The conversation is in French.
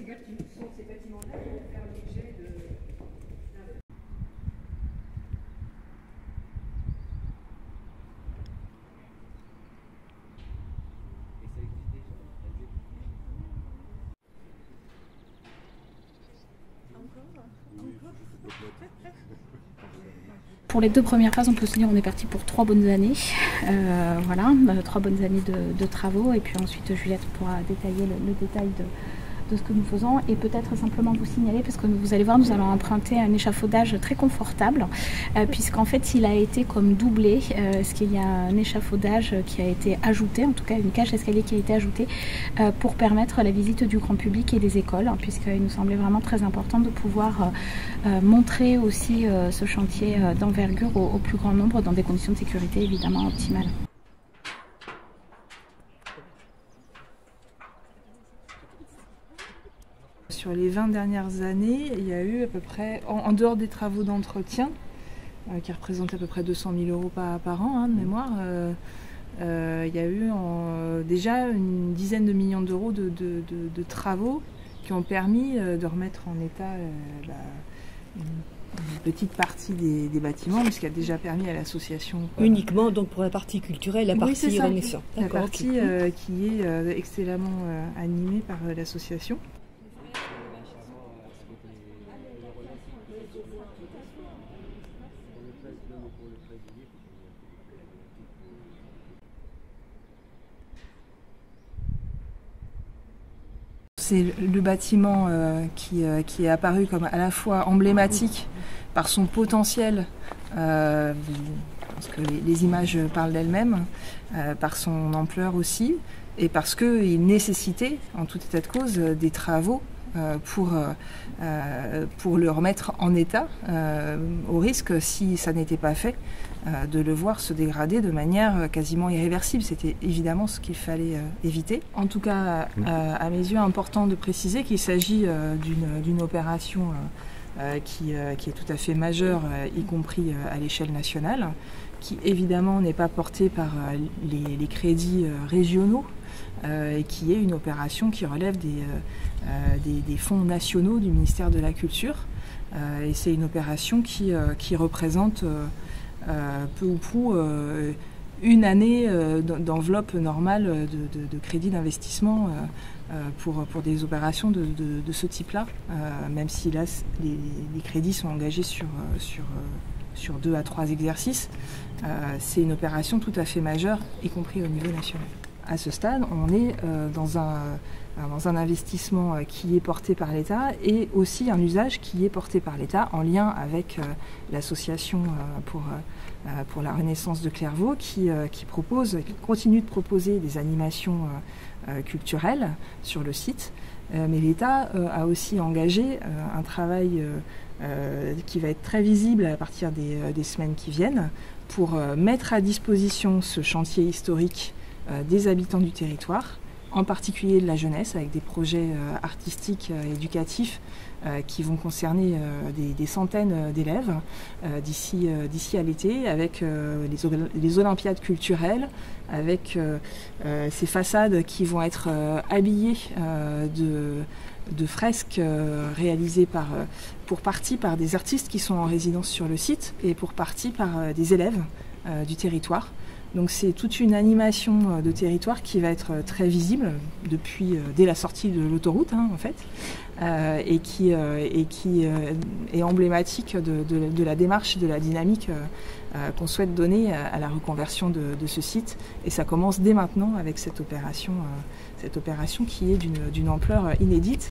ces bâtiments-là qui vont faire l'objet de... Pour les 2 premières phases, on peut se dire qu'on est parti pour 3 bonnes années. Voilà, 3 bonnes années de travaux. Et puis ensuite, Juliette pourra détailler le détail de ce que nous faisons. Et peut-être simplement vous signaler, parce que vous allez voir, nous allons emprunter un échafaudage très confortable, puisqu'en fait, il a été comme doublé, parce qu'il y a un échafaudage qui a été ajouté, en tout cas une cage d'escalier qui a été ajoutée, pour permettre la visite du grand public et des écoles, puisqu'il nous semblait vraiment très important de pouvoir montrer aussi ce chantier d'envergure au plus grand nombre, dans des conditions de sécurité évidemment optimales. Sur les 20 dernières années, il y a eu à peu près, en dehors des travaux d'entretien, qui représentent à peu près 200 000 € par an, de mémoire, il y a eu déjà une dizaine de millions d'euros de travaux qui ont permis de remettre en état une petite partie des bâtiments, mais ce qui a déjà permis à l'association... Uniquement donc pour la partie culturelle, la partie Renaissance. La partie qui est excellemment animée par l'association. C'est le bâtiment qui est apparu comme à la fois emblématique par son potentiel, parce que les images parlent d'elles-mêmes, par son ampleur aussi, et parce qu'il nécessitait, en tout état de cause, des travaux pour le remettre en état, au risque, si ça n'était pas fait, de le voir se dégrader de manière quasiment irréversible. C'était évidemment ce qu'il fallait éviter. En tout cas, à mes yeux, important de préciser qu'il s'agit d'une opération qui est tout à fait majeure, y compris à l'échelle nationale, qui évidemment n'est pas portée par les crédits régionaux, et qui est une opération qui relève des fonds nationaux du ministère de la Culture. Et c'est une opération qui représente peu ou prou une année d'enveloppe normale de crédit d'investissement pour des opérations de ce type-là, même si là les crédits sont engagés sur 2 à 3 exercices. C'est une opération tout à fait majeure, y compris au niveau national. À ce stade, on est dans un investissement qui est porté par l'État et aussi un usage qui est porté par l'État en lien avec l'association pour la Renaissance de Clairvaux qui continue de proposer des animations culturelles sur le site. Mais l'État a aussi engagé un travail qui va être très visible à partir des semaines qui viennent pour mettre à disposition ce chantier historique des habitants du territoire, en particulier de la jeunesse, avec des projets artistiques éducatifs qui vont concerner des centaines d'élèves d'ici à l'été, avec les olympiades culturelles, avec ces façades qui vont être habillées de fresques réalisées pour partie par des artistes qui sont en résidence sur le site et pour partie par des élèves du territoire. Donc c'est toute une animation de territoire qui va être très visible dès la sortie de l'autoroute en fait, et qui est emblématique de la démarche, de la dynamique qu'on souhaite donner à la reconversion de ce site. Et ça commence dès maintenant avec cette opération qui est d'une ampleur inédite.